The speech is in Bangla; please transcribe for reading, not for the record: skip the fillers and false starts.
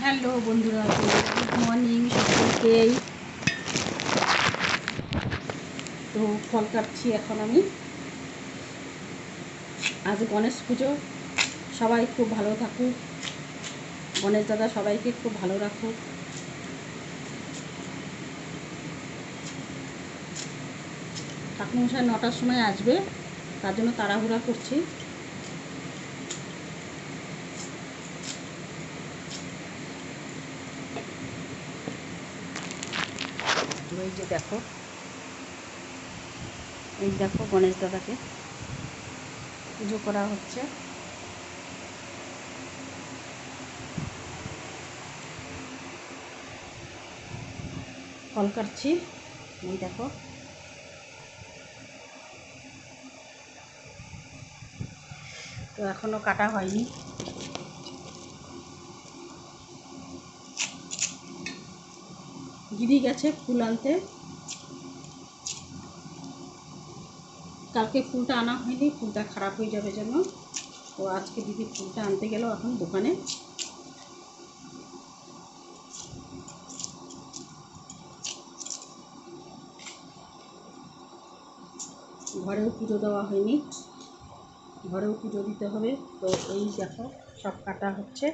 হ্যালো বন্ধুরা, গুড মর্নিং সকলকেই। তো ফল কাটছি এখন আমি। আজ গণেশ পুজো, সবাই খুব ভালো থাকুক, গণেশ দাদা সবাইকে খুব ভালো রাখুক। ঠাকুরমশাই 9টার সময় আসবে, তার জন্য তাড়াহুড়া করছি। এই যে দেখো, এই দেখো গণেশ দাদাকে পুজো করা হচ্ছে। ফল কাটছি, এই দেখো। তো এখনও কাটা হয়নি। দিদি গেছে ফুল আনতে, কালকে ফুলটা আনা হয়নি, ফুলটা খারাপ হয়ে যাবে জন্য। তো আজকে দিদি ফুলটা আনতে গেল এখন দোকানে। ঘরেও পুজো দেওয়া হয়নি, ঘরেও পুজো দিতে হবে। তো এই দেখো সব কাটা হচ্ছে।